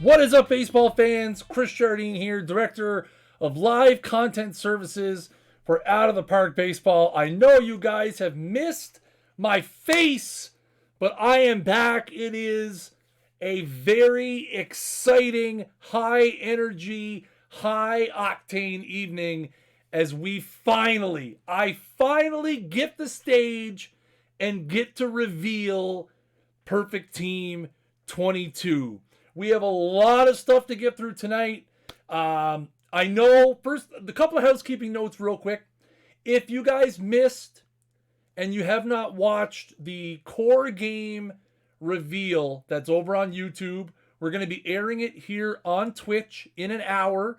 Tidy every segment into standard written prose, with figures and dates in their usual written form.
What is up, baseball fans? Chris Jardine here, Director of Live Content Services for Out of the Park Baseball. I know you guys have missed my face, but I am back. It is a very exciting, high energy, high octane evening as I finally get the stage and get to reveal Perfect Team 22. We have a lot of stuff to get through tonight. I know, first, the couple of housekeeping notes real quick. If you guys missed and you have not watched the core game reveal that's over on YouTube, we're going to be airing it here on Twitch in an hour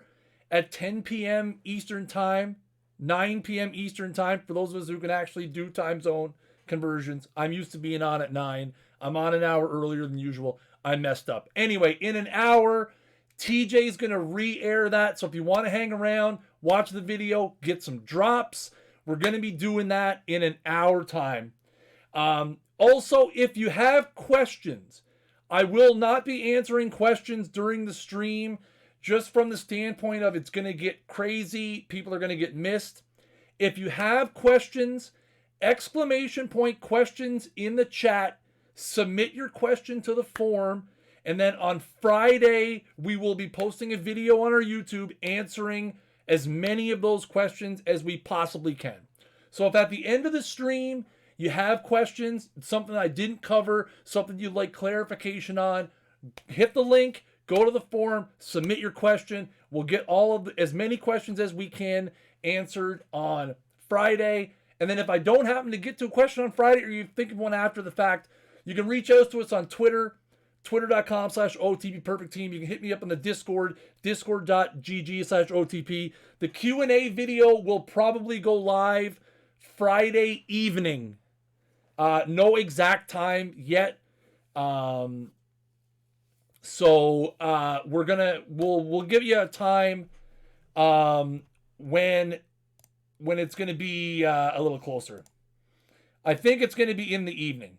at 10 p.m. Eastern Time, 9 p.m. Eastern Time, for those of us who can actually do time zone conversions. I'm used to being on at 9. I'm on an hour earlier than usual. I messed up. Anyway, in an hour, TJ's going to re-air that. So if you want to hang around, watch the video, get some drops, we're going to be doing that in an hour time. Also, if you have questions, I will not be answering questions during the stream, just from the standpoint of it's going to get crazy. People are going to get missed. If you have questions, exclamation point questions in the chat. Submit your question to the form, and then on Friday, we will be posting a video on our YouTube answering as many of those questions as we possibly can. So if at the end of the stream you have questions, something I didn't cover, something you'd like clarification on, hit the link, go to the forum, submit your question. We'll get as many questions as we can answered on Friday. And then if I don't happen to get to a question on Friday, or you think of one after the fact, you can reach out to us on Twitter, twitter.com/OTP Perfect Team. You can hit me up on the Discord, discord.gg/OTP. The Q&A video will probably go live Friday evening. No exact time yet. We'll give you a time when it's going to be a little closer. I think it's going to be in the evening.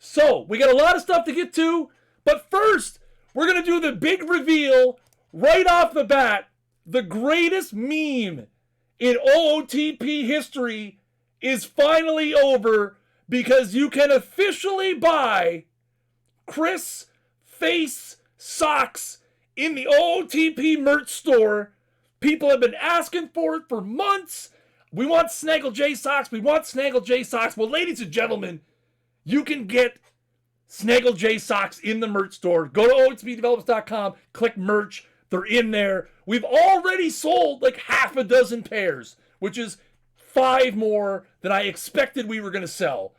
So, we got a lot of stuff to get to, but first, we're going to do the big reveal right off the bat. The greatest meme in OOTP history is finally over, because you can officially buy Chris face socks in the OOTP merch store. People have been asking for it for months. We want Snaggle J socks. Well, ladies and gentlemen, you can get Snaggle J socks in the merch store. Go to OOTPdevelopers.com, click merch. They're in there. We've already sold like half a dozen pairs, which is 5 more than I expected we were going to sell.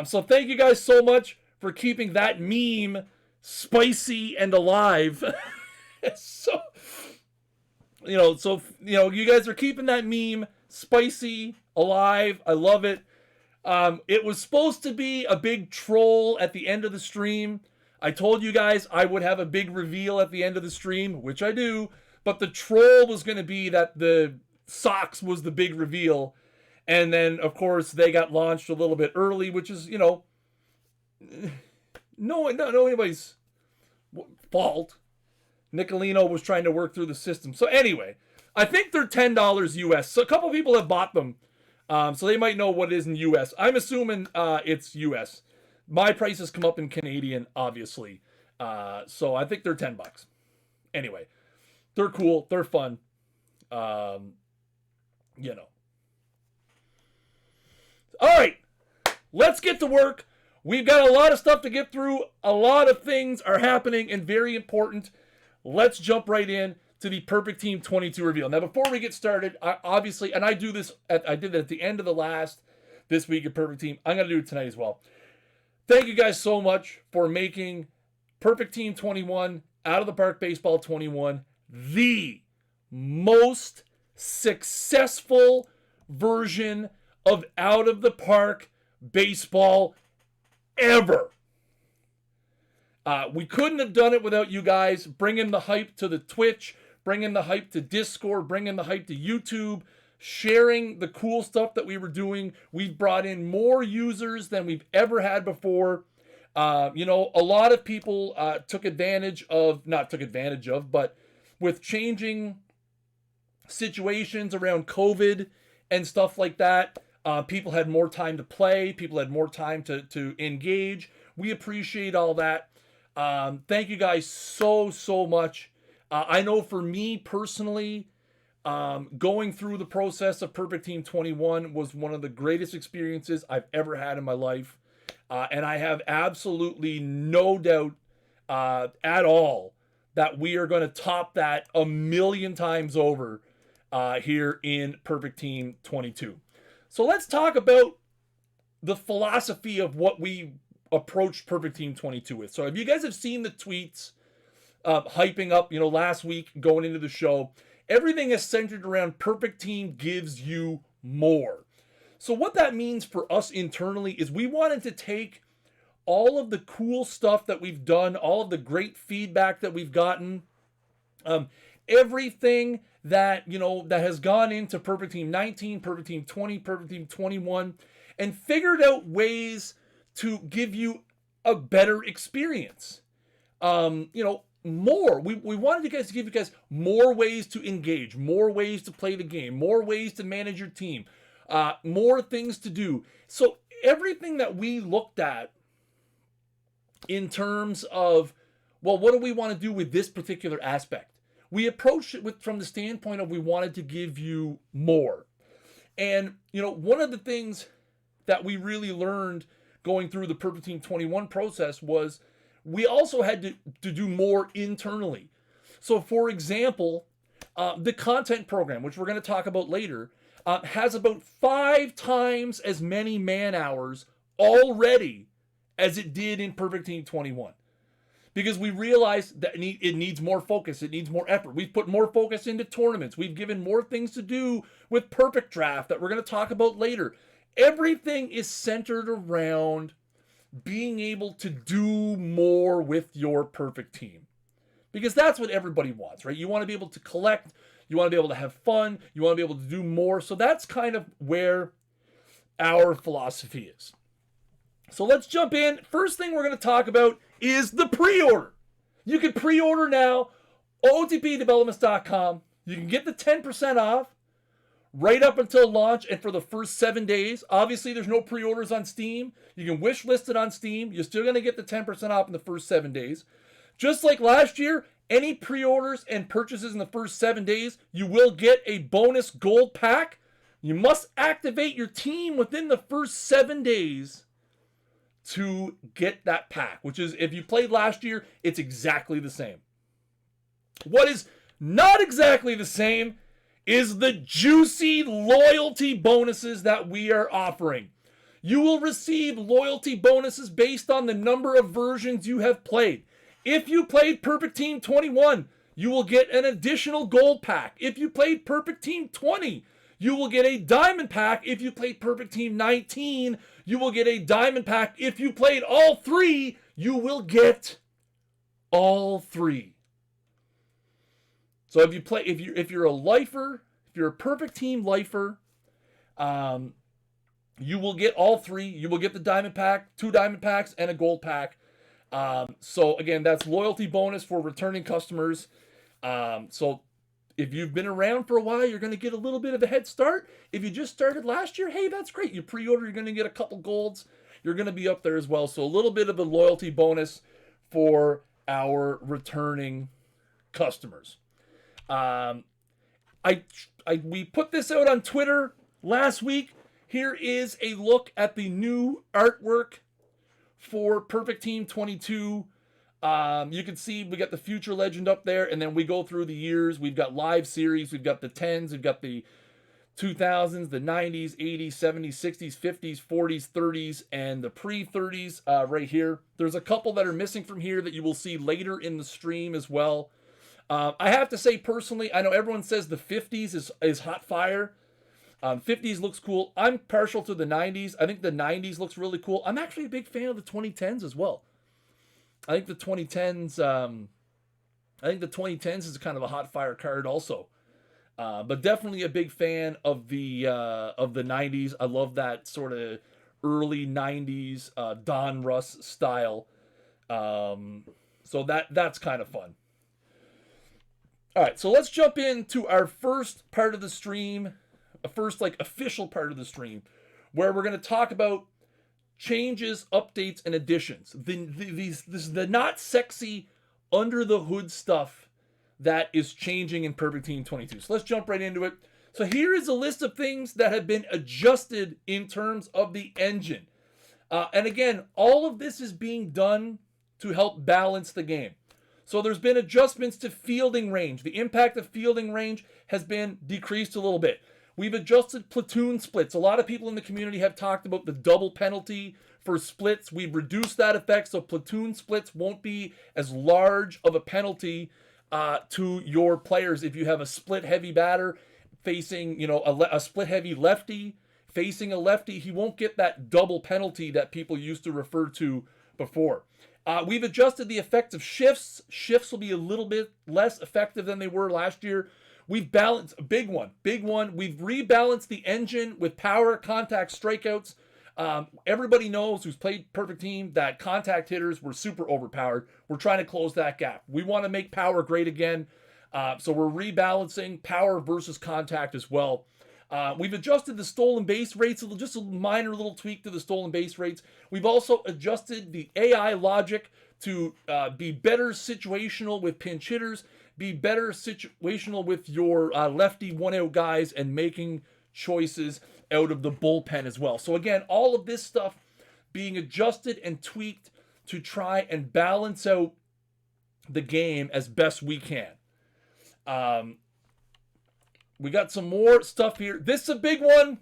So thank you guys so much for keeping that meme spicy and alive. You guys are keeping that meme spicy, alive. I love it. It was supposed to be a big troll at the end of the stream. I told you guys I would have a big reveal at the end of the stream, which I do, but the troll was going to be that the socks was the big reveal. And then, of course, they got launched a little bit early, which is, no anybody's fault. Nicolino was trying to work through the system. So anyway, I think they're $10 US. So a couple people have bought them. So they might know what it is in US. I'm assuming it's US. My prices come up in Canadian, obviously. So I think they're $10. Anyway, they're cool. They're fun. All right, let's get to work. We've got a lot of stuff to get through. A lot of things are happening and very important. Let's jump right in to the Perfect Team 22 reveal. Now, before we get started, I did it at the end of this week at Perfect Team. I'm going to do it tonight as well. Thank you guys so much for making Perfect Team 21, Out of the Park Baseball 21, the most successful version of Out of the Park Baseball ever. We couldn't have done it without you guys bringing the hype to the Twitch, bringing the hype to Discord, bringing the hype to YouTube, sharing the cool stuff that we were doing. We've brought in more users than we've ever had before. A lot of people not took advantage of, but with changing situations around COVID and stuff like that, people had more time to play. People had more time to engage. We appreciate all that. Thank you guys so much. I know for me personally, going through the process of Perfect Team 21 was one of the greatest experiences I've ever had in my life. And I have absolutely no doubt at all that we are going to top that a million times over here in Perfect Team 22. So let's talk about the philosophy of what we approached Perfect Team 22 with. So if you guys have seen the tweets hyping up, last week going into the show, everything is centered around Perfect Team gives you more. So what that means for us internally is we wanted to take all of the cool stuff that we've done, all of the great feedback that we've gotten, everything that, that has gone into Perfect Team 19, Perfect Team 20, Perfect Team 21, and figured out ways to give you a better experience. More. We wanted you guys to give you guys more ways to engage, more ways to play the game, more ways to manage your team, more things to do. So everything that we looked at in terms of, well, what do we want to do with this particular aspect? We approached it from the standpoint of we wanted to give you more. And, one of the things that we really learned going through the Perfect Team 21 process was we also had to do more internally. So, for example, the content program, which we're going to talk about later, has about 5 times as many man hours already as it did in Perfect Team 21. Because we realized that it needs more focus. It needs more effort. We've put more focus into tournaments. We've given more things to do with Perfect Draft that we're going to talk about later. Everything is centered around being able to do more with your perfect team. Because that's what everybody wants, right? You want to be able to collect. You want to be able to have fun. You want to be able to do more. So that's kind of where our philosophy is. So let's jump in. First thing we're going to talk about is the pre-order. You can pre-order now, OOTPdevelopments.com. You can get the 10% off right up until launch and for the first 7 days. Obviously, there's no pre-orders on Steam. You can wish list it on Steam. You're still going to get the 10% off in the first 7 days. Just like last year, any pre-orders and purchases in the first 7 days, you will get a bonus gold pack. You must activate your team within the first 7 days to get that pack, which is, if you played last year, it's exactly the same. What is not exactly the same is the juicy loyalty bonuses that we are offering. You will receive loyalty bonuses based on the number of versions you have played. If you played Perfect Team 21, you will get an additional gold pack. If you played Perfect Team 20, you will get a diamond pack. If you played Perfect Team 19, you will get a diamond pack. If you played all 3, you will get all 3. So if you're a lifer, if you're a Perfect Team lifer, you will get all 3. You will get the diamond pack, 2 diamond packs, and a gold pack. So again, that's loyalty bonus for returning customers. So if you've been around for a while, you're going to get a little bit of a head start. If you just started last year, hey, that's great. You pre-order, you're going to get a couple golds. You're going to be up there as well. So a little bit of a loyalty bonus for our returning customers. We put this out on Twitter last week. Here is a look at the new artwork for Perfect Team 22. You can see we got the future legend up there, and then we go through the years. We've got live series, we've got the 10s, we've got the 2000s, the 90s, 80s, 70s, 60s, 50s, 40s, 30s, and the pre-30s right here. There's a couple that are missing from here that you will see later in the stream as well. I have to say personally, I know everyone says the 50s is hot fire. 50s looks cool. I'm partial to the 90s. I think the 90s looks really cool. I'm actually a big fan of the 2010s as well. I think the 2010s is kind of a hot fire card also. But definitely a big fan of the 90s. I love that sort of early 90s Don Russ style. So that's kind of fun. All right, so let's jump into our first part of the stream, a first like official part of the stream, where we're going to talk about changes, updates, and additions. This is the not sexy, under the hood stuff that is changing in Perfect Team 22. So let's jump right into it. So here is a list of things that have been adjusted in terms of the engine. And again, all of this is being done to help balance the game. So there's been adjustments to fielding range. The impact of fielding range has been decreased a little bit. We've adjusted platoon splits. A lot of people in the community have talked about the double penalty for splits. We've reduced that effect, so platoon splits won't be as large of a penalty to your players. If you have a split heavy batter facing, a split heavy lefty facing a lefty, he won't get that double penalty that people used to refer to before. We've adjusted the effect of shifts. Shifts will be a little bit less effective than they were last year. We've balanced, big one. We've rebalanced the engine with power, contact, strikeouts. Everybody knows who's played Perfect Team that contact hitters were super overpowered. We're trying to close that gap. We want to make power great again. So we're rebalancing power versus contact as well. We've adjusted the stolen base rates, just a minor little tweak to the stolen base rates. We've also adjusted the AI logic to be better situational with pinch hitters, be better situational with your lefty one-out guys, and making choices out of the bullpen as well. So again, all of this stuff being adjusted and tweaked to try and balance out the game as best we can. We got some more stuff here. This is a big one.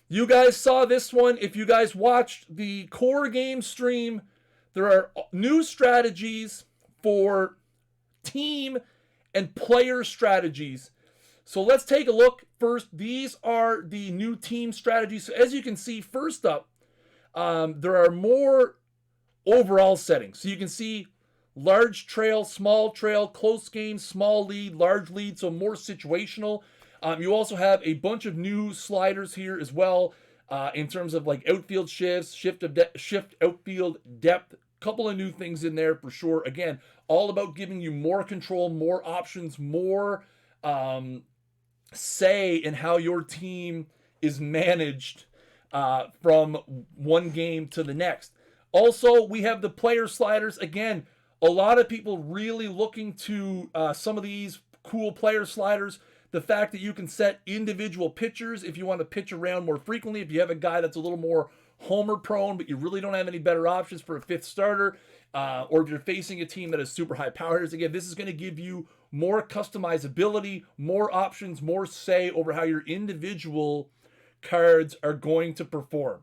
You guys saw this one. If you guys watched the core game stream, there are new strategies for team and player strategies. So let's take a look first. These are the new team strategies. So as you can see, first up, there are more overall settings. So you can see large trail, small trail, close game, small lead, large lead, so more situational. You also have a bunch of new sliders here as well in terms of like outfield shifts, shift outfield depth. Couple of new things in there for sure. Again, all about giving you more control, more options, more say in how your team is managed from one game to the next. Also, we have the player sliders. Again, a lot of people really looking to some of these cool player sliders. The fact that you can set individual pitchers if you want to pitch around more frequently. If you have a guy that's a little more homer prone, but you really don't have any better options for a fifth starter, or if you're facing a team that has super high power hitters, again, this is going to give you more customizability, more options, more say over how your individual cards are going to perform.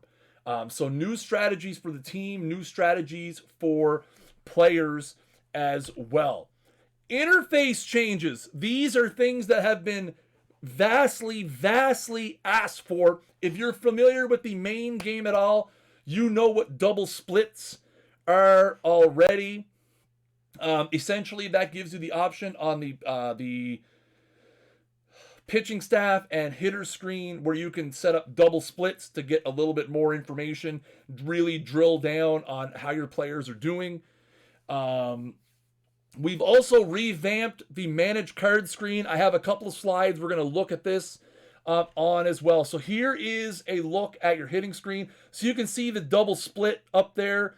So new strategies for the team, new strategies for players as well. Interface changes. These are things that have been vastly asked for. If you're familiar with the main game at all, you know what double splits are already. Essentially, that gives you the option on the pitching staff and hitter screen where you can set up double splits to get a little bit more information, really drill down on how your players are doing. We've also revamped the manage card screen. I have a couple of slides. We're going to look at this on as well. So here is a look at your hitting screen. So you can see the double split up there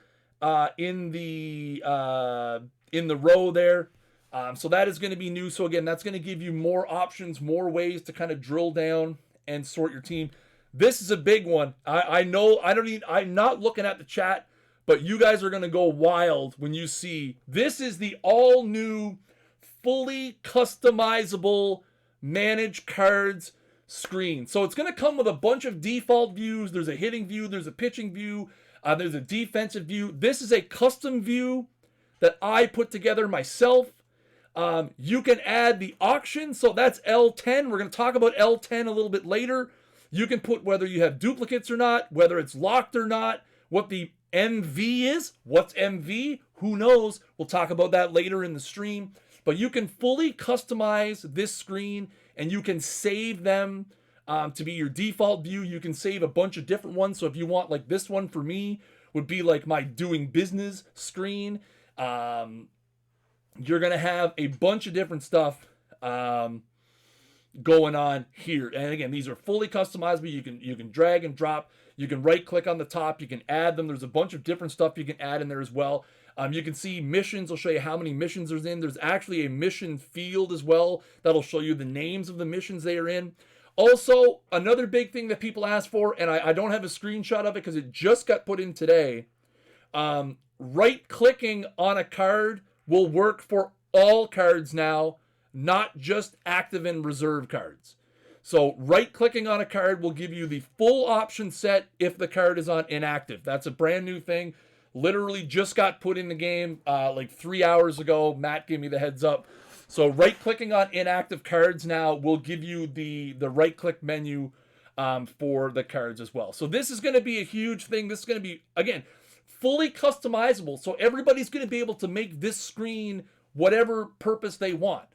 in the row there. So that is going to be new. So again, that's going to give you more options, more ways to kind of drill down and sort your team. This is a big one. I know I'm not looking at the chat, but you guys are going to go wild when you see this is the all new, fully customizable manage cards screen. So it's going to come with a bunch of default views. There's a hitting view. There's a pitching view. There's a defensive view. This is a custom view that I put together myself. You can add the auction. So that's L10. We're going to talk about L10 a little bit later. You can put whether you have duplicates or not, whether it's locked or not, what the MV is. What's MV? Who knows? We'll talk about that later in the stream. But you can fully customize this screen and you can save them to be your default view. You can save a bunch of different ones. So if you want, like this one for me would be like my doing business screen. You're going to have a bunch of different stuff going on here. And again, these are fully customizable. You can drag and drop. You can right click on the top. You can add them. There's a bunch of different stuff you can add in there as well. You can see missions. I'll show you how many missions there's in. There's actually a mission field as well that'll show you the names of the missions they are in. Also, another big thing that people ask for, and I don't have a screenshot of it because it just got put in today. Right clicking on a card will work for all cards now, not just active and reserve cards. So right clicking on a card will give you the full option set if the card is on inactive. That's a brand new thing. Literally just got put in the game like 3 hours ago. Matt gave me the heads up. So right clicking on inactive cards now will give you the right click menu for the cards as well. So this is going to be a huge thing. This is going to be, again, fully customizable. So everybody's going to be able to make this screen whatever purpose they want.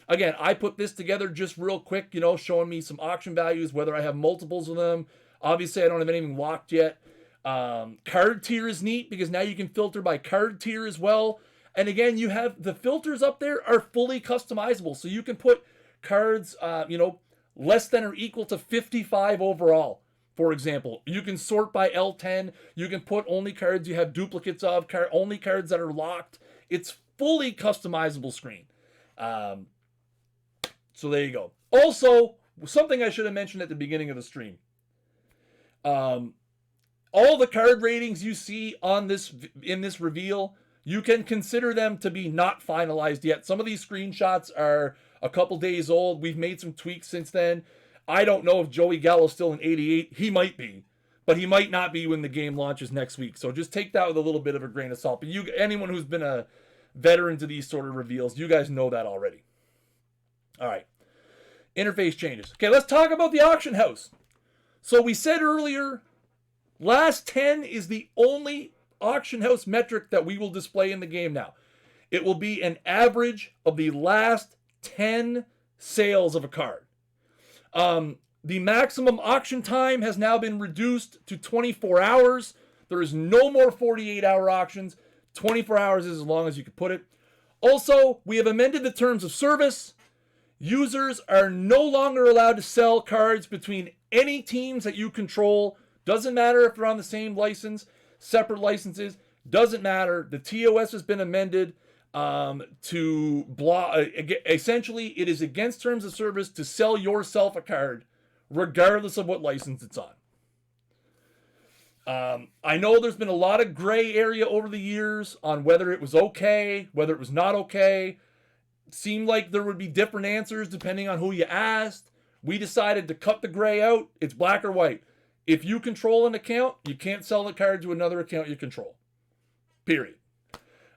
Again, I put this together just real quick, you know, showing me some auction values, whether I have multiples of them. Obviously, I don't have anything locked yet. Card tier is neat because now you can filter by card tier as well. And again, you have the filters up there are fully customizable. So you can put cards, you know, less than or equal to 55 overall, for example. You can sort by L10. You can put only cards you have duplicates of, only cards that are locked. It's fully customizable screen. So there you go. Also, something I should have mentioned at the beginning of the stream. All the card ratings you see on this in this reveal, you can consider them to be not finalized yet. Some of these screenshots are a couple days old. We've made some tweaks since then. I don't know if Joey Gallo's still in 88. He might be, but he might not be when the game launches next week. So just take that with a little bit of a grain of salt. But anyone who's been a veteran to these sort of reveals, you guys know that already. All right. Interface changes. Okay, let's talk about the auction house. So we said earlier, last 10 is the only auction house metric that we will display in the game now. It will be an average of the last 10 sales of a card. The maximum auction time has now been reduced to 24 hours. There is no more 48-hour auctions. 24 hours is as long as you can put it. Also, we have amended the terms of service. Users are no longer allowed to sell cards between any teams that you control. Doesn't matter if they're on the same license, separate licenses. Doesn't matter. The TOS has been amended to block. Essentially, it is against terms of service to sell yourself a card, regardless of what license it's on. I know there's been a lot of gray area over the years on whether it was okay, whether it was not okay. Seemed like there would be different answers depending on who you asked. We decided to cut the gray out. It's black or white. If you control an account, you can't sell the card to another account you control. Period.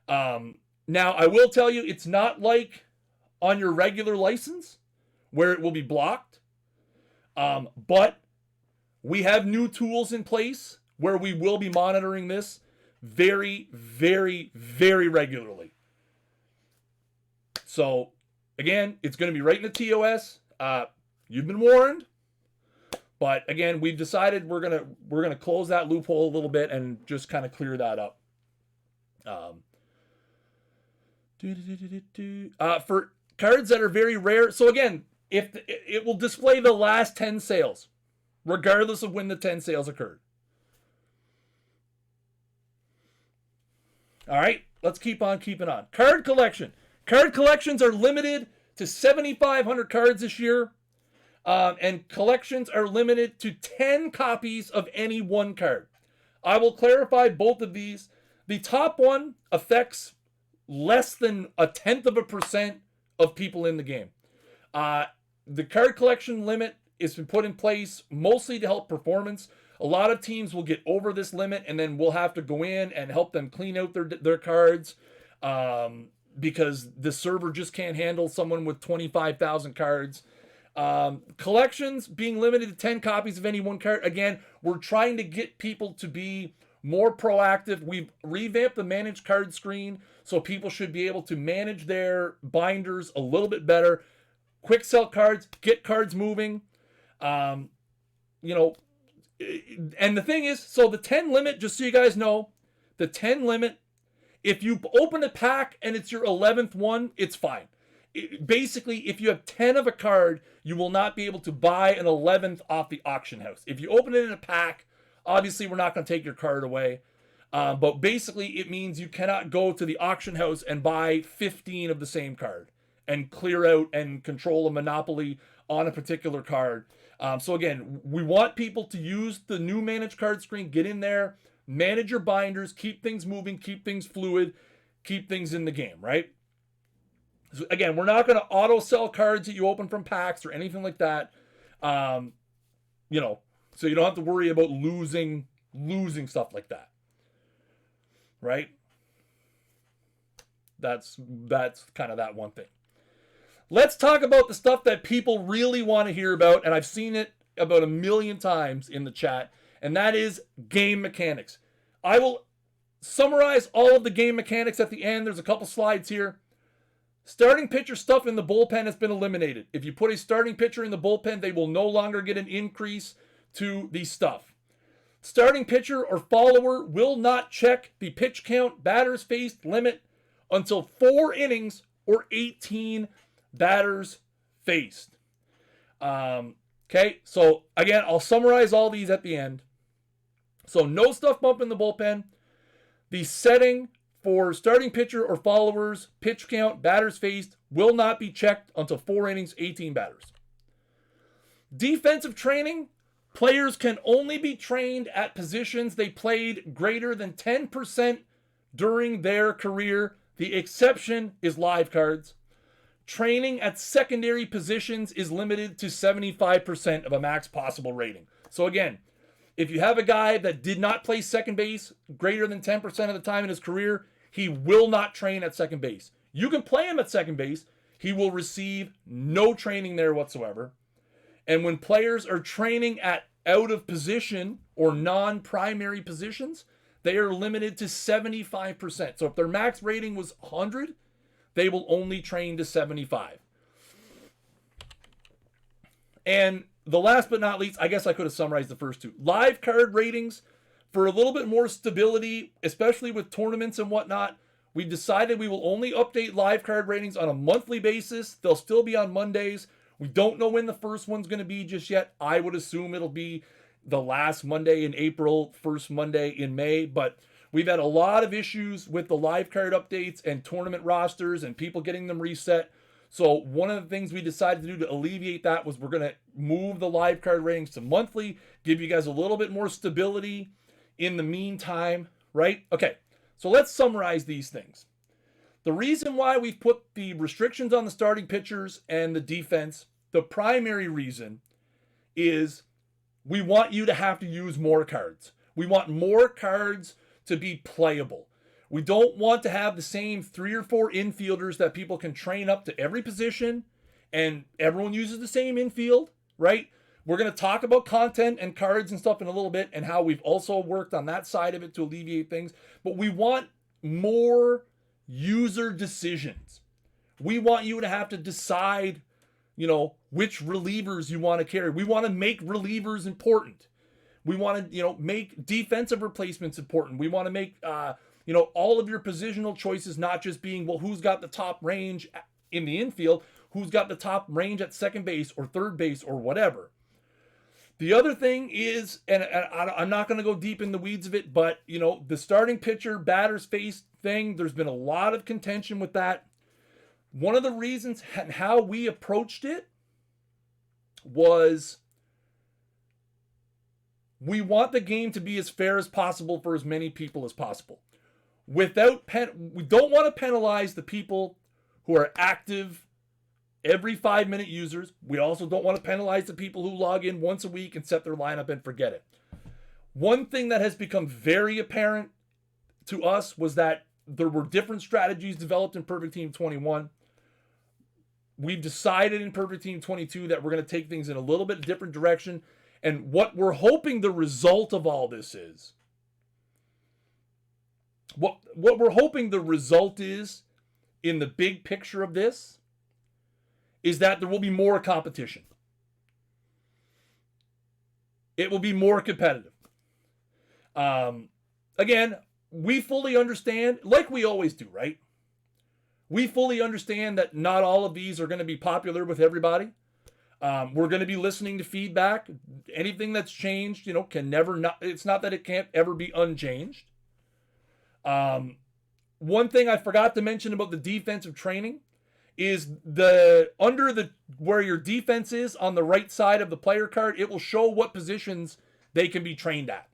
Now, I will tell you, it's not like on your regular license where it will be blocked. But we have new tools in place where we will be monitoring this very, very, very regularly. So, again, it's going to be right in the TOS. You've been warned. But again, we've decided we're gonna close that loophole a little bit and just kind of clear that up. For cards that are very rare. So again, it will display the last 10 sales, regardless of when the 10 sales occurred. All right, let's keep on keeping on. Card collection. Card collections are limited to 7,500 cards this year. And collections are limited to 10 copies of any one card. I will clarify both of these. The top one affects less than 0.1% of people in the game. The card collection limit has been put in place mostly to help performance. A lot of teams will get over this limit, and then we'll have to go in and help them clean out their cards because the server just can't handle someone with 25,000 cards. Collections being limited to 10 copies of any one card. Again, we're trying to get people to be more proactive. We've revamped the manage card screen, so people should be able to manage their binders a little bit better. Quick sell cards, get cards moving. You know, and the thing is, so the 10 limit, just so you guys know, the 10 limit, if you open a pack and it's your 11th one, it's fine. Basically, if you have 10 of a card, you will not be able to buy an 11th off the auction house. If you open it in a pack, obviously we're not going to take your card away. But basically, it means you cannot go to the auction house and buy 15 of the same card and clear out and control a monopoly on a particular card. So again, we want people to use the new manage card screen, get in there, manage your binders, keep things moving, keep things fluid, keep things in the game, right? So again, we're not going to auto sell cards that you open from packs or anything like that. You know, so you don't have to worry about losing stuff like that. Right? That's kind of that one thing. Let's talk about the stuff that people really want to hear about, and I've seen it about 1 million times in the chat, and that is game mechanics. I will summarize all of the game mechanics at the end. There's a couple slides here. Starting pitcher stuff in the bullpen has been eliminated. If you put a starting pitcher in the bullpen, they will no longer get an increase to the stuff. Starting pitcher or follower will not check the pitch count, batters faced limit until 4 innings or 18 batters faced. Okay, so again, I'll summarize all these at the end. So no stuff bump in the bullpen. The setting for starting pitcher or followers, pitch count, batters faced will not be checked until 4 innings, 18 batters. Defensive training, players can only be trained at positions they played greater than 10% during their career. The exception is live cards. Training at secondary positions is limited to 75% of a max possible rating. So again, if you have a guy that did not play second base greater than 10% of the time in his career, he will not train at second base. You can play him at second base. He will receive no training there whatsoever. And when players are training at out of position or non-primary positions, they are limited to 75%. So if their max rating was 100, they will only train to 75. And the last but not least, I guess I could have summarized the first two. Live card ratings, for a little bit more stability, especially with tournaments and whatnot, we decided we will only update live card ratings on a monthly basis. They'll still be on Mondays. We don't know when the first one's going to be just yet. I would assume it'll be the last Monday in April, first Monday in May, but we've had a lot of issues with the live card updates and tournament rosters and people getting them reset. So one of the things we decided to do to alleviate that was we're going to move the live card ratings to monthly, give you guys a little bit more stability in the meantime, right? Okay, so let's summarize these things. The reason why we've put the restrictions on the starting pitchers and the defense, the primary reason is we want you to have to use more cards. We want more cards to be playable. We don't want to have the same 3 or 4 infielders that people can train up to every position and everyone uses the same infield, right? We're going to talk about content and cards and stuff in a little bit and how we've also worked on that side of it to alleviate things. But we want more user decisions. We want you to have to decide, which relievers you want to carry. We want to make relievers important. We want to, make defensive replacements important. We want to make, all of your positional choices not just being, well, who's got the top range in the infield, who's got the top range at second base or third base or whatever. The other thing is, and I'm not going to go deep in the weeds of it, but, the starting pitcher, batters faced thing, there's been a lot of contention with that. One of the reasons and how we approached it was we want the game to be as fair as possible for as many people as possible. We don't want to penalize the people who are active every 5-minute users. We also don't want to penalize the people who log in once a week and set their lineup and forget it. One thing that has become very apparent to us was that there were different strategies developed in Perfect Team 21. We've decided in Perfect Team 22 that we're going to take things in a little bit different direction. And what we're hoping the result of all this is, what we're hoping the result is in the big picture of this is that there will be more competition. it will be more competitive. Again, we fully understand, like we always do, right? We fully understand that not all of these are going to be popular with everybody. We're going to be listening to feedback. Anything that's changed, can never not. It's not that it can't ever be unchanged. One thing I forgot to mention about the defensive training is where your defense is on the right side of the player card, it will show what positions they can be trained at.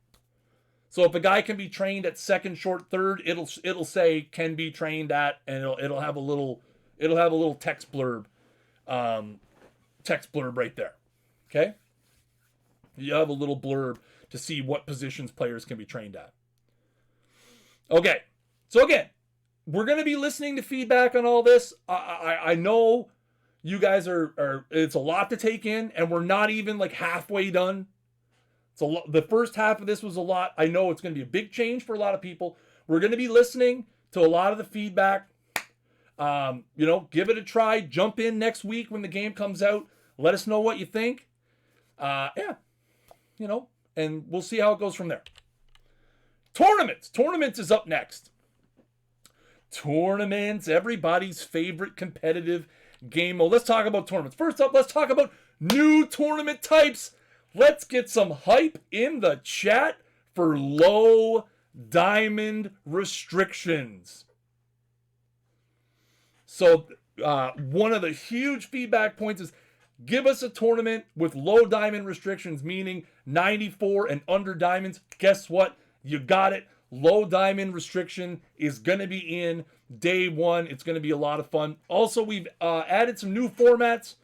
So if a guy can be trained at second, short, third, it'll say can be trained at, and it'll have a little text blurb right there. Okay? You have a little blurb to see what positions players can be trained at. Okay. So again, we're going to be listening to feedback on all this. I know you guys are it's a lot to take in, and we're not even like halfway done. The first half of this was a lot. I know it's going to be a big change for a lot of people. We're going to be listening to a lot of the feedback. Give it a try. Jump in next week when the game comes out. Let us know what you think. And we'll see how it goes from there. Tournaments. Tournaments is up next. Tournaments, everybody's favorite competitive game mode. Let's talk about tournaments. First up, let's talk about new tournament types. Let's get some hype in the chat for low diamond restrictions. So one of the huge feedback points is give us a tournament with low diamond restrictions, meaning 94 and under diamonds. Guess what? You got it. Low diamond restriction is going to be in day one. It's going to be a lot of fun. Also, we've added some new formats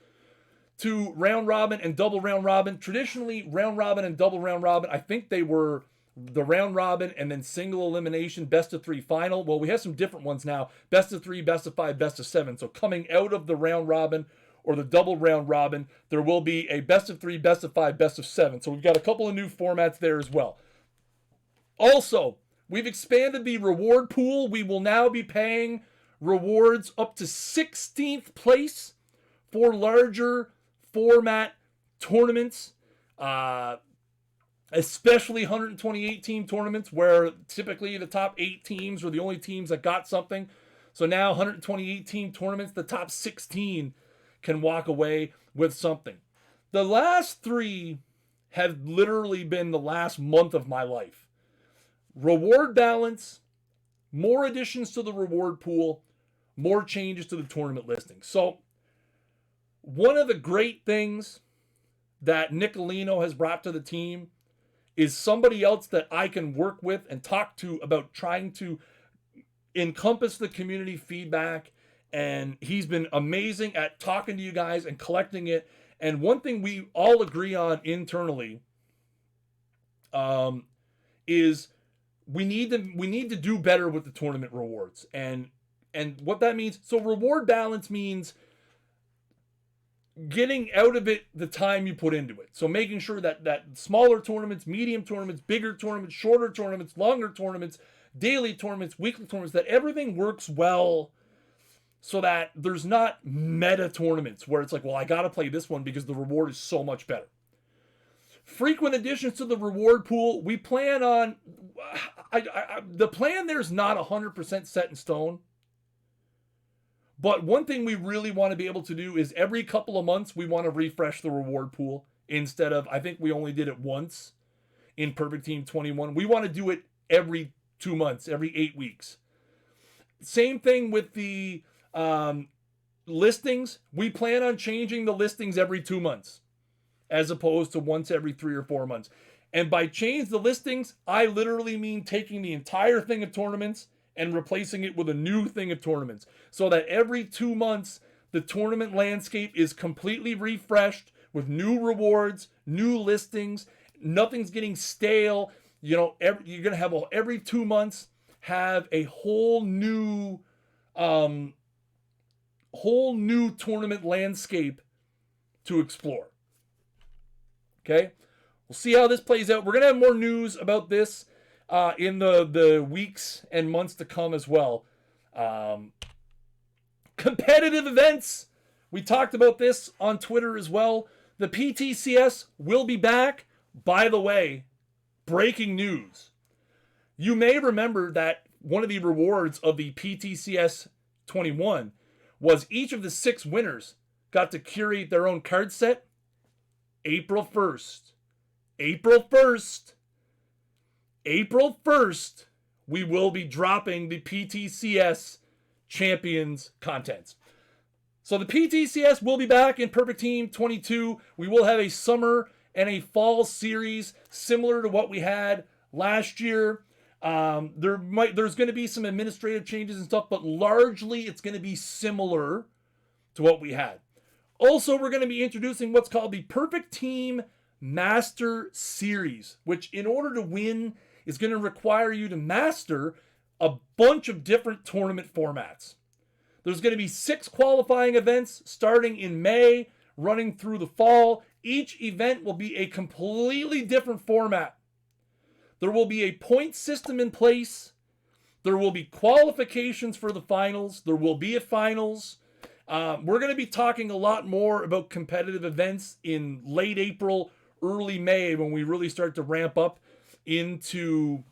to round robin and double round robin. Traditionally, round robin and double round robin, I think they were the round robin and then single elimination, best of 3 final. Well, we have some different ones now. Best of 3, best of 5, best of 7. So coming out of the round robin or the double round robin, there will be a best of 3, best of 5, best of 7. So we've got a couple of new formats there as well. Also, we've expanded the reward pool. We will now be paying rewards up to 16th place for larger format tournaments, especially 128 team tournaments where typically the top 8 teams are the only teams that got something. So now 128 team tournaments, the top 16 can walk away with something. The last 3 have literally been the last month of my life. Reward balance, more additions to the reward pool, more changes to the tournament listing. So one of the great things that Nicolino has brought to the team is somebody else that I can work with and talk to about trying to encompass the community feedback. And he's been amazing at talking to you guys and collecting it. And one thing we all agree on internally is we need to do better with the tournament rewards. And what that means, so reward balance means getting out of it the time you put into it. So making sure that smaller tournaments, medium tournaments, bigger tournaments, shorter tournaments, longer tournaments, daily tournaments, weekly tournaments, that everything works well so that there's not meta tournaments where it's like, well, I got to play this one because the reward is so much better. Frequent additions to the reward pool. We plan on, the plan there's not 100% set in stone. But one thing we really want to be able to do is every couple of months, we want to refresh the reward pool instead of, I think we only did it once in Perfect Team 21. We want to do it every 2 months, every 8 weeks. Same thing with the listings. We plan on changing the listings every 2 months as opposed to once every 3 or 4 months. And by change the listings, I literally mean taking the entire thing of tournaments and replacing it with a new thing of tournaments. So that every 2 months, the tournament landscape is completely refreshed with new rewards, new listings. Nothing's getting stale. You're going to have every 2 months have a whole new tournament landscape to explore. Okay? We'll see how this plays out. We're going to have more news about this in the weeks and months to come as well. Competitive events. We talked about this on Twitter as well. The PTCS will be back By the way, breaking news. You may remember that one of the rewards of the PTCS 21 was each of the 6 winners got to curate their own card set. April 1st. April 1st. April 1st, we will be dropping the PTCS Champions contents. So the PTCS will be back in Perfect Team 22. We will have a summer and a fall series similar to what we had last year. There's going to be some administrative changes and stuff, but largely it's going to be similar to what we had. Also, we're going to be introducing what's called the Perfect Team Master Series, which in order to win is going to require you to master a bunch of different tournament formats. There's going to be 6 qualifying events starting in May, running through the fall. Each event will be a completely different format. There will be a point system in place. There will be qualifications for the finals. There will be a finals. We're going to be talking a lot more about competitive events in late April, early May, when we really start to ramp up into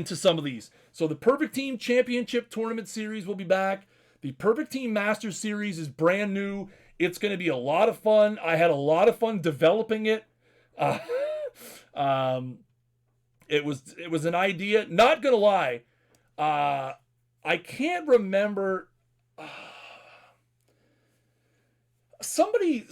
some of these. So the Perfect Team Championship Tournament Series will be back. The Perfect Team Master Series is brand new. It's going to be a lot of fun. I had a lot of fun developing it. It was an idea. Not gonna lie, I can't remember. Somebody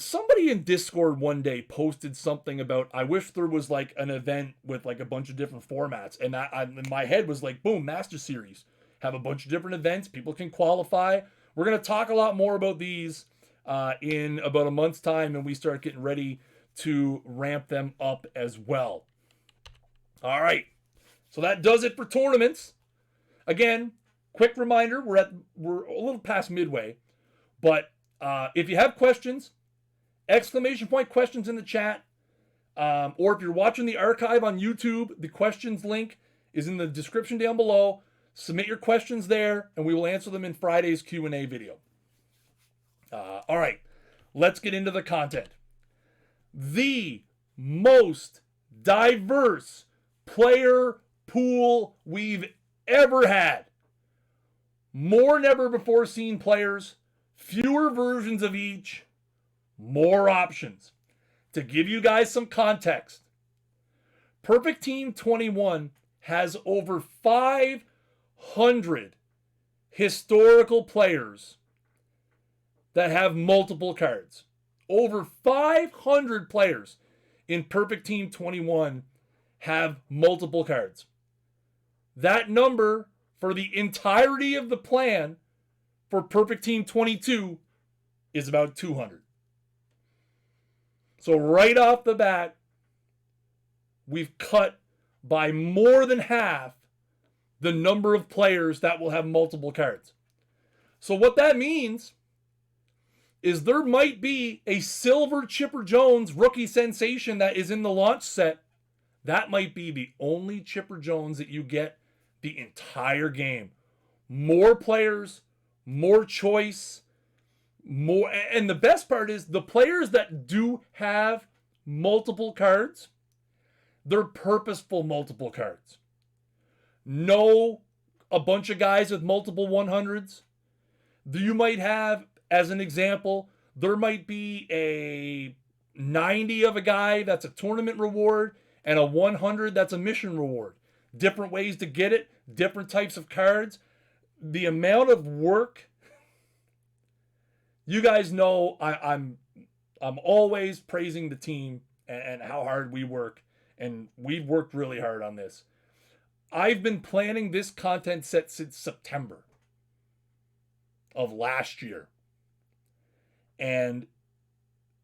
in Discord one day posted something about, I wish there was like an event with like a bunch of different formats, and in my head was like, boom, Master Series, have a bunch of different events, people can qualify. We're gonna talk a lot more about these in about a month's time, and we start getting ready to ramp them up as well. All right, so that does it for tournaments. Again, quick reminder, we're a little past midway, but if you have questions, exclamation point questions in the chat, or if you're watching the archive on YouTube, the questions link is in the description down below. Submit your questions there, and we will answer them in Friday's Q&A video. All right, let's get into the content. The most diverse player pool we've ever had. More never before seen players, fewer versions of each, more options. To give you guys some context, Perfect Team 21 has over 500 historical players that have multiple cards. Over 500 players in Perfect Team 21 have multiple cards. That number for the entirety of the plan for Perfect Team 22 is about 200. So right off the bat, we've cut by more than half the number of players that will have multiple cards. So what that means is there might be a silver Chipper Jones rookie sensation that is in the launch set. That might be the only Chipper Jones that you get the entire game. More players, more choice, more. And the best part is the players that do have multiple cards, they're purposeful multiple cards. No, a bunch of guys with multiple 100s. You might have, as an example, there might be a 90 of a guy that's a tournament reward and a 100 that's a mission reward. Different ways to get it, different types of cards. The amount of work, you guys know I'm always praising the team and how hard we work, and we've worked really hard on this. I've been planning this content set since September of last year. And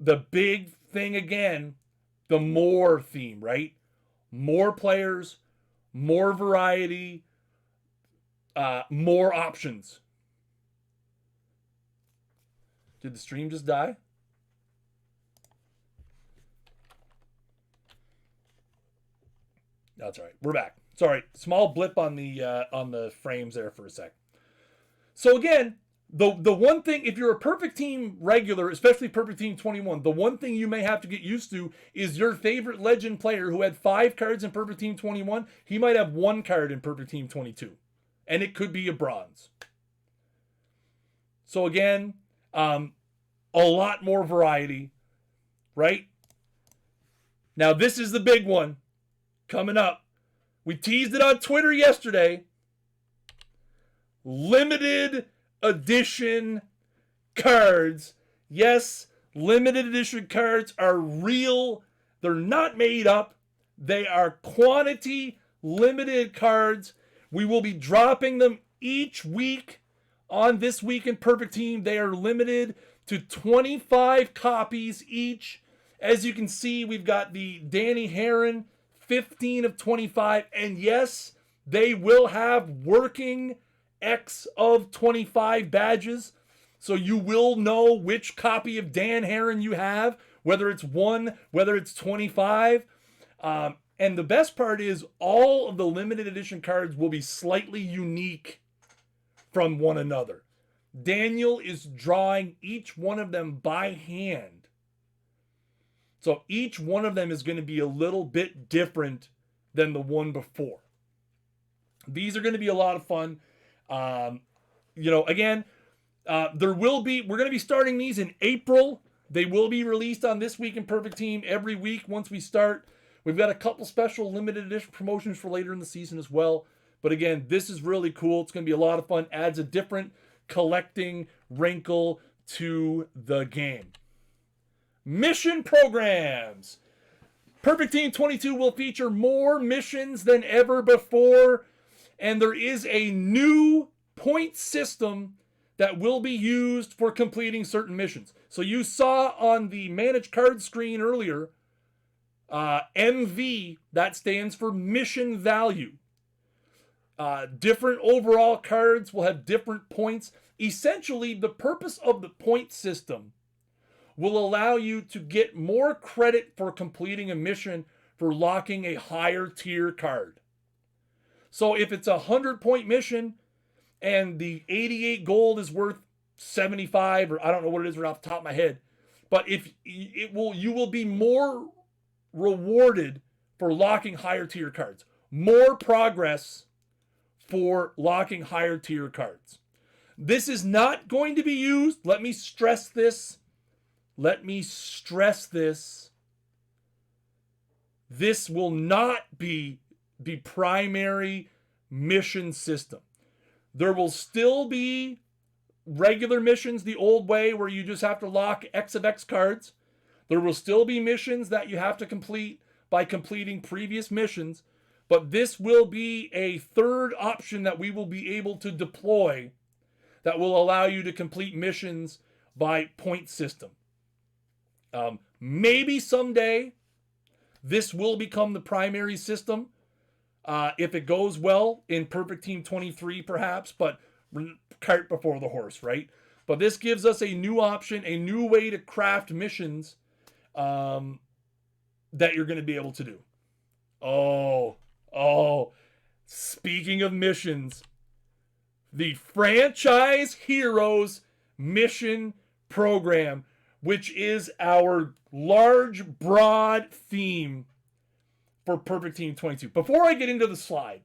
the big thing again, the more theme, right? More players, more variety, more options. Did the stream just die? That's all right. We're back. Sorry, small blip on the frames there for a sec. So again, The one thing, if you're a Perfect Team regular, especially Perfect Team 21, the one thing you may have to get used to is your favorite legend player who had 5 cards in Perfect Team 21, he might have 1 card in Perfect Team 22. And it could be a bronze. So again, a lot more variety, right? Now this is the big one coming up. We teased it on Twitter yesterday. Limited edition cards. Yes, limited edition cards are real. They're not made up. They are quantity limited cards. We will be dropping them each week on This Week in Perfect Team. They are limited to 25 copies each. As you can see, we've got the Danny Herron 15 of 25. And yes, they will have working X of 25 badges. So you will know which copy of Dan Herron you have, whether it's 1, whether it's 25. And the best part is all of the limited edition cards will be slightly unique from one another. Daniel is drawing each one of them by hand. So each one of them is going to be a little bit different than the one before. These are going to be a lot of fun. Again, we're going to be starting these in April. They will be released on This Week in Perfect Team every week once we start. We've got a couple special limited edition promotions for later in the season as well. But again, this is really cool. It's going to be a lot of fun. Adds a different collecting wrinkle to the game. Mission programs. Perfect Team 22 will feature more missions than ever before. And there is a new point system that will be used for completing certain missions. So you saw on the managed card screen earlier, MV, that stands for mission value. Different overall cards will have different points. Essentially, the purpose of the point system will allow you to get more credit for completing a mission for locking a higher tier card. So if it's a 100-point mission and the 88 gold is worth 75, or I don't know what it is right off the top of my head, but you will be more rewarded for locking higher tier cards. More progress for locking higher tier cards. This is not going to be used. Let me stress this. This will not be the primary mission system. There will still be regular missions the old way where you just have to lock X of X cards. There will still be missions that you have to complete by completing previous missions. But this will be a third option that we will be able to deploy that will allow you to complete missions by point system. Maybe someday this will become the primary system. If it goes well in Perfect Team 23 perhaps, but cart before the horse, right? But this gives us a new option, a new way to craft missions that you're going to be able to do. Oh, speaking of missions, the Franchise Heroes mission program, which is our large, broad theme for Perfect Team 22. Before I get into the slide,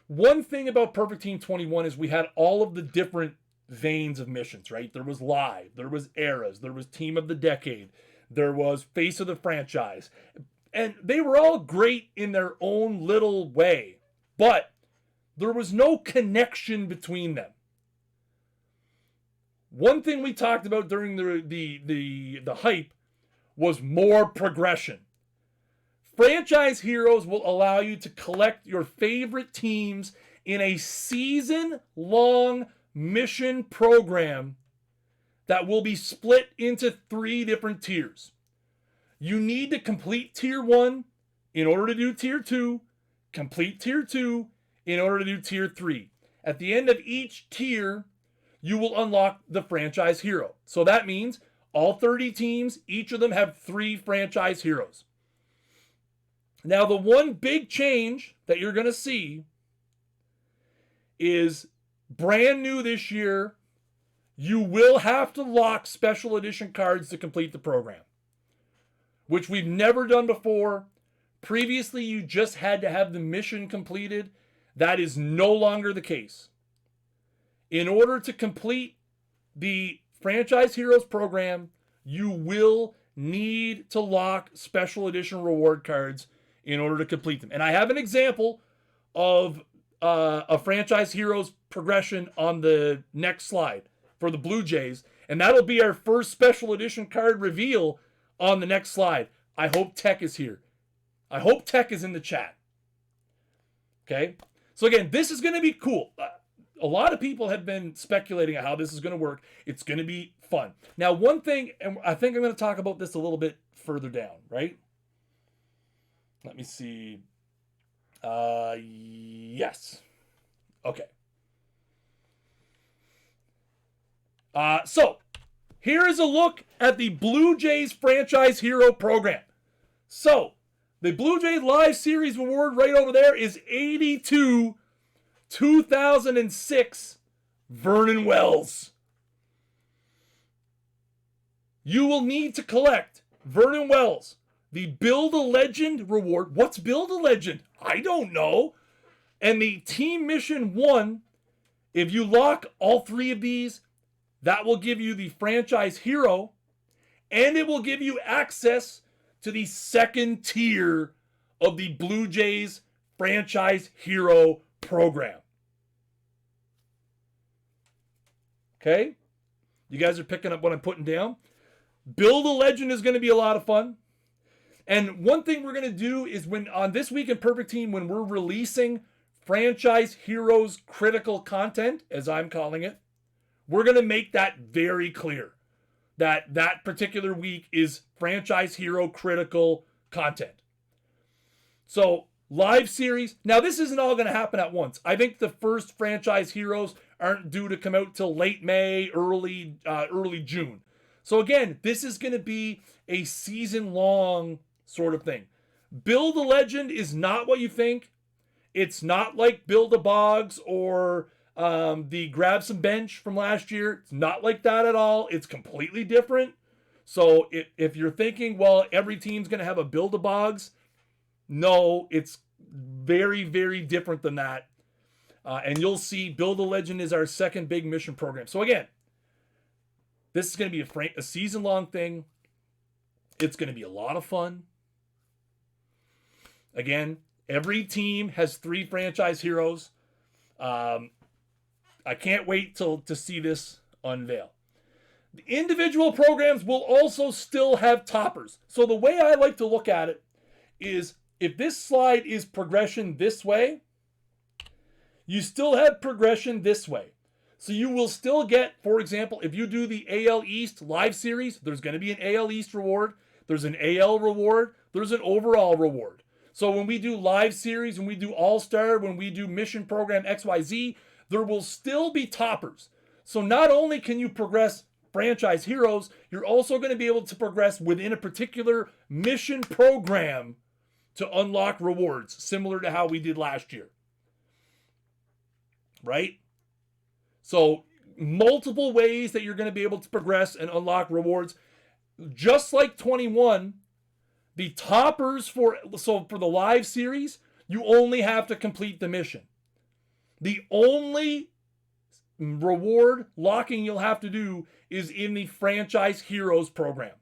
one thing about Perfect Team 21 is we had all of the different veins of missions, right? There was Live, there was Eras, there was Team of the Decade, there was Face of the Franchise. And they were all great in their own little way, but there was no connection between them. One thing we talked about during the hype was more progression. Franchise Heroes will allow you to collect your favorite teams in a season-long mission program that will be split into 3 different tiers. You need to complete Tier 1 in order to do Tier 2, complete Tier 2 in order to do Tier 3. At the end of each tier, you will unlock the Franchise Hero. So that means all 30 teams, each of them have 3 Franchise Heroes. Now, the one big change that you're going to see is brand new this year, you will have to lock special edition cards to complete the program, which we've never done before. Previously, you just had to have the mission completed. That is no longer the case. In order to complete the Franchise Heroes program, you will need to lock special edition reward cards in order to complete them. And I have an example of a Franchise Heroes progression on the next slide for the Blue Jays. And that'll be our first special edition card reveal on the next slide. I hope Tech is here. I hope Tech is in the chat. Okay? So again, this is going to be cool. A lot of people have been speculating on how this is going to work. It's going to be fun. Now, one thing, and I think I'm going to talk about this a little bit further down, right? Let me see. Yes. Okay. So, here is a look at the Blue Jays Franchise Hero program. So, the Blue Jays Live Series reward right over there is 82 2006 Vernon Wells. You will need to collect Vernon Wells, the Build a Legend reward. What's Build a Legend? I don't know. And the Team Mission 1, if you lock all three of these, that will give you the Franchise Hero, and it will give you access to the second tier of the Blue Jays Franchise Hero program. Okay? You guys are picking up what I'm putting down. Build a Legend is going to be a lot of fun. And one thing we're going to do is when on This Week in Perfect Team, when we're releasing Franchise Heroes critical content, as I'm calling it, we're going to make that very clear. That particular week is Franchise Hero critical content. So, live series. Now, this isn't all going to happen at once. I think the first Franchise Heroes aren't due to come out till late May, early June. So again, this is going to be a season-long sort of thing. Build a Legend is not what you think. It's not like Build a Boggs or the Grab Some Bench from last year. It's not like that at all. It's completely different. So if you're thinking, well, every team's going to have a Build a Boggs, no, it's very, very different than that. And you'll see Build a Legend is our second big mission program. So again, this is going to be a season-long thing. It's going to be a lot of fun. Again, every team has 3 franchise heroes. I can't wait to see this unveil. The individual programs will also still have toppers. So the way I like to look at it is if this slide is progression this way, you still have progression this way. So you will still get, for example, if you do the AL East live series, there's going to be an AL East reward. There's an AL reward. There's an overall reward. So when we do live series, when we do All-Star, when we do mission program XYZ, there will still be toppers. So not only can you progress franchise heroes, you're also going to be able to progress within a particular mission program to unlock rewards, similar to how we did last year. Right? So multiple ways that you're going to be able to progress and unlock rewards. Just like 21, the toppers for the live series, you only have to complete the mission. The only reward locking you'll have to do is in the Franchise Heroes program.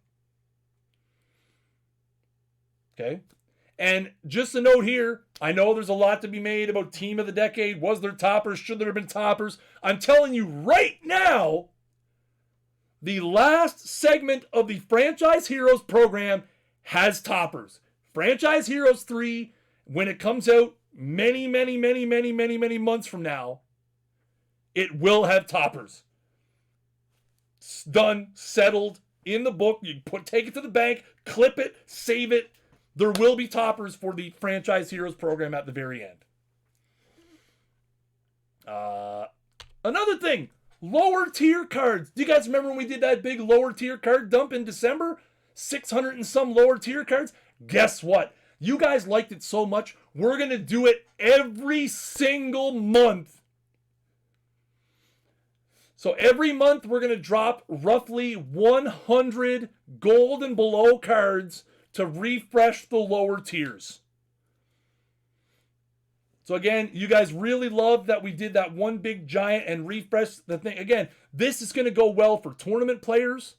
Okay? And just a note here, I know there's a lot to be made about Team of the Decade. Was there toppers? Should there have been toppers? I'm telling you right now, the last segment of the Franchise Heroes program has toppers. Franchise Heroes 3, when it comes out many months from now, it will have toppers. It's done, settled, in the book. You take it to the bank, clip it, save it. There will be toppers for the Franchise Heroes program at the very end. Another thing, lower tier cards. Do you guys remember when we did that big lower tier card dump in December? 600 and some lower tier cards? Guess what? You guys liked it so much, we're going to do it every single month So every month we're going to drop roughly 100 gold and below cards to refresh the lower tiers. So again, you guys really love that we did that one big giant and refreshed the thing. Again, this is going to go well for tournament players.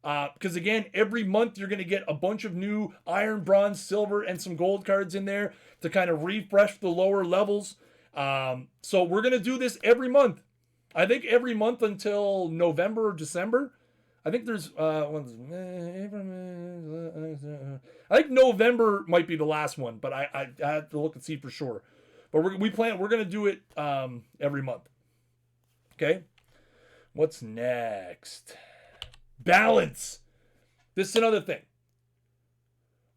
Because again, every month you're going to get a bunch of new iron, bronze, silver, and some gold cards in there to kind of refresh the lower levels. So we're going to do this every month. I think every month until November or December. I think there's I think November might be the last one, but I have to look and see for sure. But we're going to do it every month. Okay. What's next? Balance. This is another thing.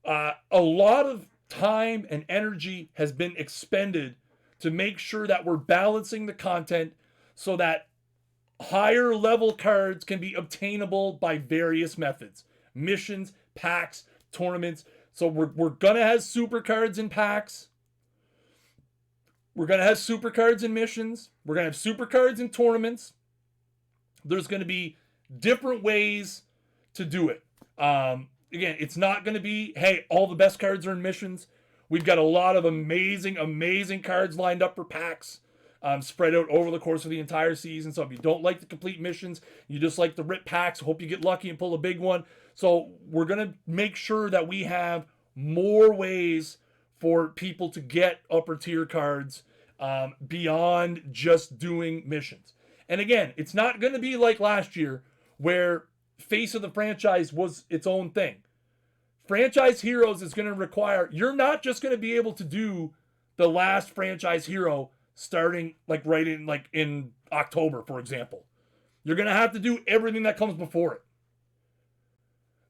A lot of time and energy has been expended to make sure that we're balancing the content so that higher level cards can be obtainable by various methods. Missions, packs, tournaments. So we're going to have super cards in packs. We're going to have super cards in missions. We're going to have super cards in tournaments. There's going to be different ways to do it. Again, it's not going to be, hey, all the best cards are in missions. We've got a lot of amazing, amazing cards lined up for packs, spread out over the course of the entire season. So if you don't like the complete missions, you just like the rip packs, hope you get lucky and pull a big one. So we're going to make sure that we have more ways for people to get upper tier cards beyond just doing missions. And again, it's not going to be like last year where Face of the Franchise was its own thing. Franchise Heroes is going to require, you're not just going to be able to do the last franchise hero starting right in October, for example. You're going to have to do everything that comes before it.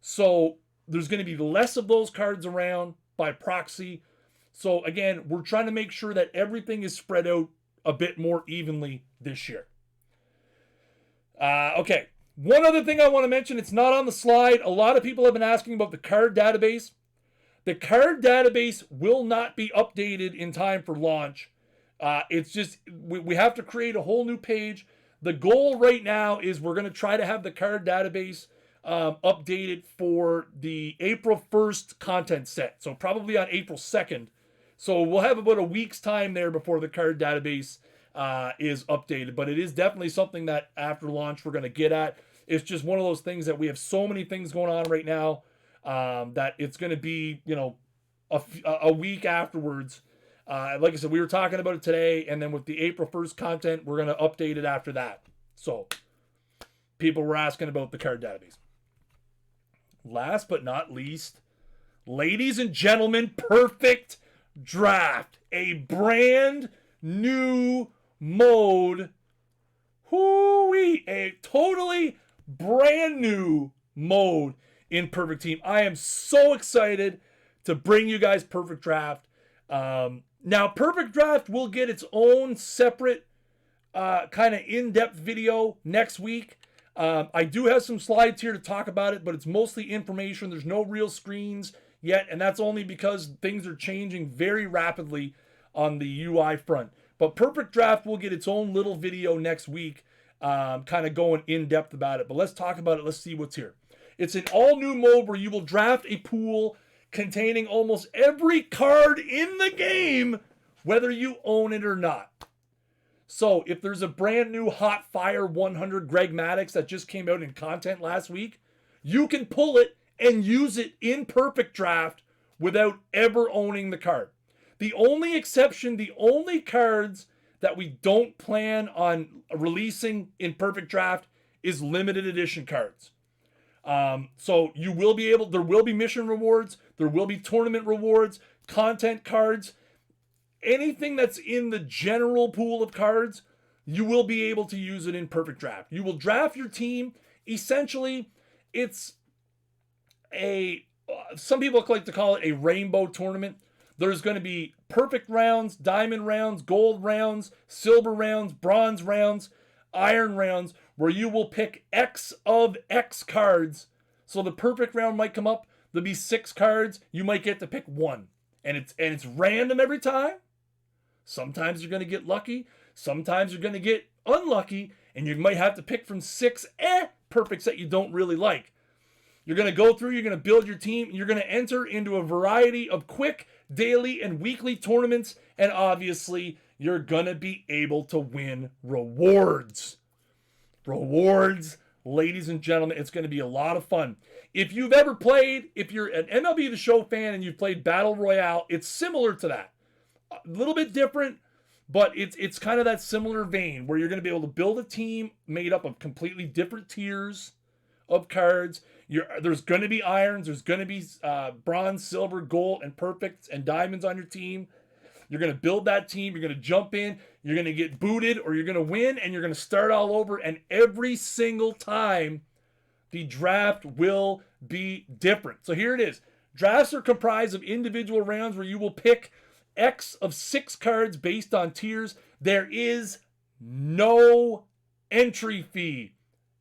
So there's going to be less of those cards around by proxy. So again, we're trying to make sure that everything is spread out a bit more evenly this year. Okay. One other thing I want to mention, it's not on the slide. A lot of people have been asking about the card database. The card database will not be updated in time for launch. It's just, we have to create a whole new page. The goal right now is we're going to try to have the card database updated for the April 1st content set. So probably on April 2nd. So we'll have about a week's time there before the card database is updated. But it is definitely something that after launch we're going to get at. It's just one of those things that we have so many things going on right now that it's going to be, a week afterwards. Like I said, we were talking about it today. And then with the April 1st content, we're going to update it after that. So people were asking about the card database. Last but not least, ladies and gentlemen, Perfect Draft, a brand new mode. Hoo-wee, a totally brand new mode in Perfect Team. I am so excited to bring you guys Perfect Draft. Now, Perfect Draft will get its own separate kind of in-depth video next week. I do have some slides here to talk about it, but it's mostly information. There's no real screens yet, and that's only because things are changing very rapidly on the UI front. But Perfect Draft will get its own little video next week, kind of going in depth about it. But let's talk about it. Let's see what's here. It's an all new mode where you will draft a pool containing almost every card in the game, whether you own it or not. So if there's a brand new Hot Fire 100 Greg Maddux that just came out in content last week, you can pull it and use it in Perfect Draft without ever owning the card. The only exception, the only cards that we don't plan on releasing in Perfect Draft is limited edition cards. So you will be able, there will be mission rewards, there will be tournament rewards, content cards, anything that's in the general pool of cards, you will be able to use it in Perfect Draft. You will draft your team. Essentially, it's some people like to call it a rainbow tournament. There's going to be perfect rounds, diamond rounds, gold rounds, silver rounds, bronze rounds, iron rounds, where you will pick X of X cards. So the perfect round might come up. There'll be 6 cards. You might get to pick 1. And it's random every time. Sometimes you're going to get lucky. Sometimes you're going to get unlucky. and you might have to pick from 6 perfects that you don't really like. You're going to go through, you're going to build your team, you're going to enter into a variety of quick daily and weekly tournaments, and obviously you're going to be able to win rewards. Rewards, ladies and gentlemen, it's going to be a lot of fun. If you've ever played, if you're an MLB The Show fan and you've played Battle Royale, it's similar to that. A little bit different, but it's kind of that similar vein where you're going to be able to build a team made up of completely different tiers of cards. There's going to be irons, there's going to be bronze, silver, gold, and perfects and diamonds on your team. You're going to build that team. You're going to jump in. You're going to get booted or you're going to win, and you're going to start all over. And every single time, the draft will be different. So here it is. Drafts are comprised of individual rounds where you will pick X of 6 cards based on tiers. There is no entry fee.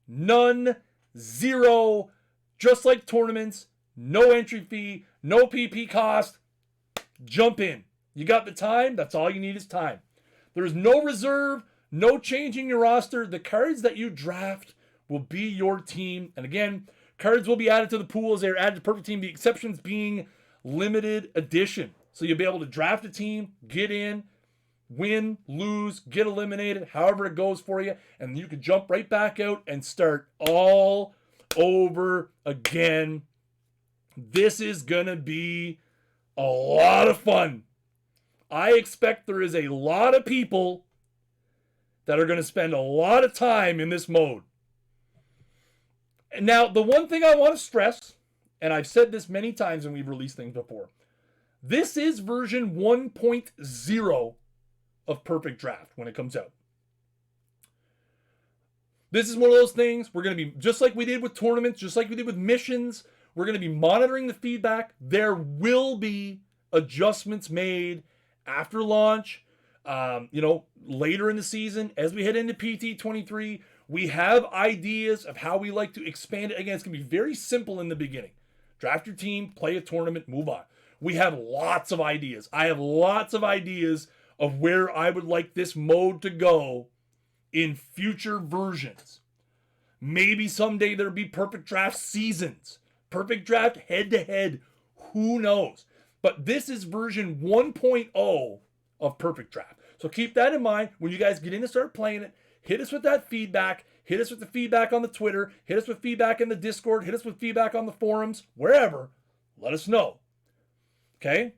None. Zero. Just like tournaments. No entry fee. No PP cost. Jump in. You got the time. That's all you need is time. There's no reserve. No changing your roster. The cards that you draft will be your team. And again, cards will be added to the pool as they're added to Perfect Team. The exceptions being limited edition. So you'll be able to draft a team, get in, win, lose, get eliminated, however it goes for you. And you can jump right back out and start all over again. This is going to be a lot of fun. I expect there is a lot of people that are going to spend a lot of time in this mode. And now, the one thing I want to stress, and I've said this many times when we've released things before, this is version 1.0 of Perfect Draft when it comes out. This is one of those things, we're going to be, just like we did with tournaments, just like we did with missions, we're going to be monitoring the feedback. There will be adjustments made after launch, later in the season, as we head into PT23. We have ideas of how we like to expand it. Again, it's going to be very simple in the beginning. Draft your team, play a tournament, move on. We have lots of ideas. I have lots of ideas of where I would like this mode to go in future versions. Maybe someday there'll be Perfect Draft seasons. Perfect Draft head-to-head. Who knows? But this is version 1.0 of Perfect Draft. So keep that in mind when you guys get in and start playing it. Hit us with that feedback. Hit us with the feedback on the Twitter. Hit us with feedback in the Discord. Hit us with feedback on the forums. Wherever. Let us know. Okay?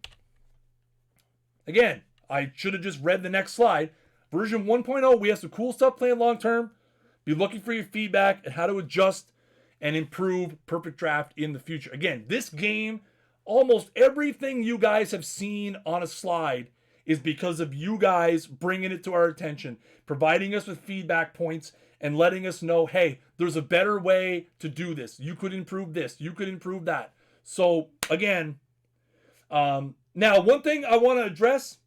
Again, I should have just read the next slide. Version 1.0, we have some cool stuff playing long term. Be looking for your feedback and how to adjust and improve Perfect Draft in the future. Again, this game, almost everything you guys have seen on a slide is because of you guys bringing it to our attention, providing us with feedback points, and letting us know, hey, there's a better way to do this. You could improve this. You could improve that. So, again, now, one thing I want to address,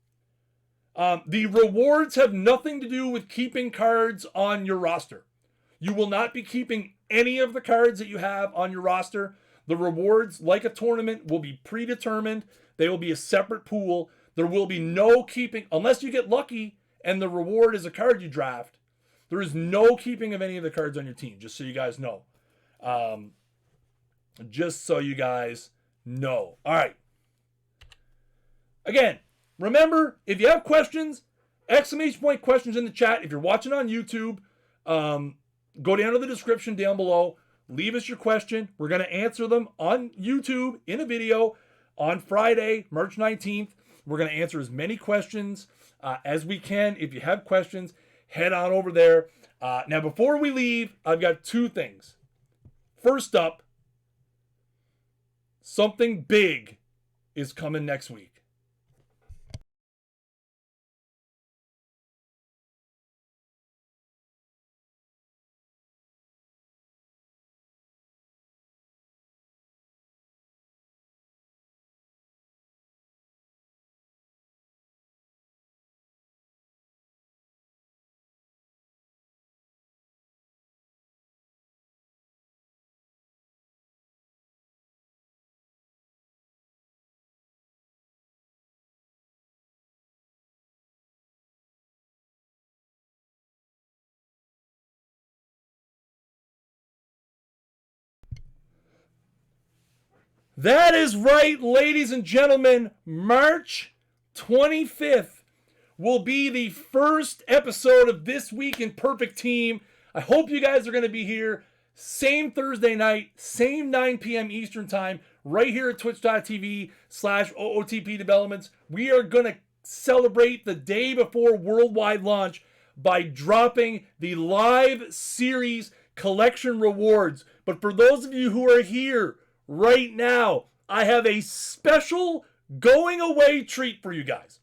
the rewards have nothing to do with keeping cards on your roster. You will not be keeping any of the cards that you have on your roster. The rewards, like a tournament, will be predetermined. They will be a separate pool. There will be no keeping, unless you get lucky and the reward is a card you draft. There is no keeping of any of the cards on your team, just so you guys know. Just so you guys know. All right. Again, remember, if you have questions, exclamation point questions in the chat. If you're watching on YouTube, go down to the description down below. Leave us your question. We're going to answer them on YouTube in a video on Friday, March 19th. We're going to answer as many questions as we can. If you have questions, head on over there. Now, before we leave, I've got 2 things. First up, something big is coming next week. That is right, ladies and gentlemen. March 25th will be the first episode of This Week in Perfect Team. I hope you guys are going to be here. Same Thursday night, same 9 p.m. Eastern time, right here at twitch.tv/OOTP Developments. We are going to celebrate the day before worldwide launch by dropping the live series collection rewards. But for those of you who are here right now, I have a special going away treat for you guys.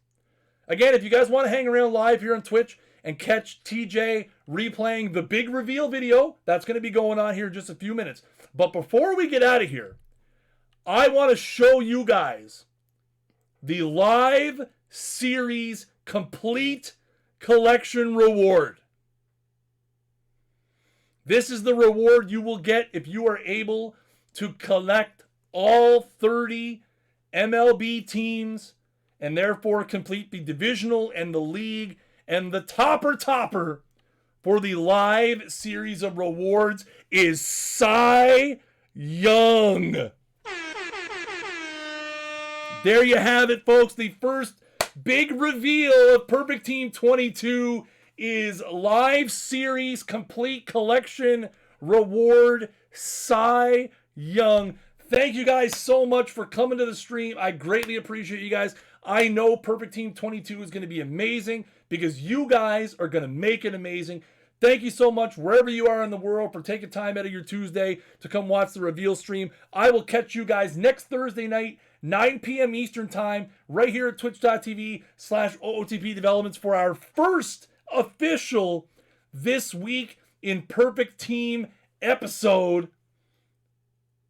Again, if you guys want to hang around live here on Twitch and catch TJ replaying the big reveal video, that's going to be going on here in just a few minutes. But before we get out of here, I want to show you guys the live series complete collection reward. This is the reward you will get if you are able to collect all 30 MLB teams and therefore complete the divisional and the league. And the topper for the live series of rewards is Cy Young. There you have it, folks. The first big reveal of Perfect Team 22 is live series complete collection reward Cy Young. Thank you guys so much for coming to the stream. I greatly appreciate you guys. I know Perfect Team 22 is going to be amazing because you guys are going to make it amazing. Thank you so much, wherever you are in the world, for taking time out of your Tuesday to come watch the reveal stream. I will catch you guys next Thursday night, 9 p.m. Eastern time, right here at twitch.tv/OOTP Developments for our first official This Week in Perfect Team episode.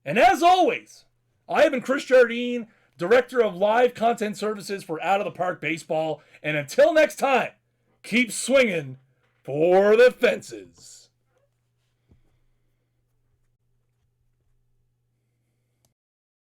And as always, I have been Chris Jardine, Director of Live Content Services for Out of the Park Baseball. And until next time, keep swinging for the fences.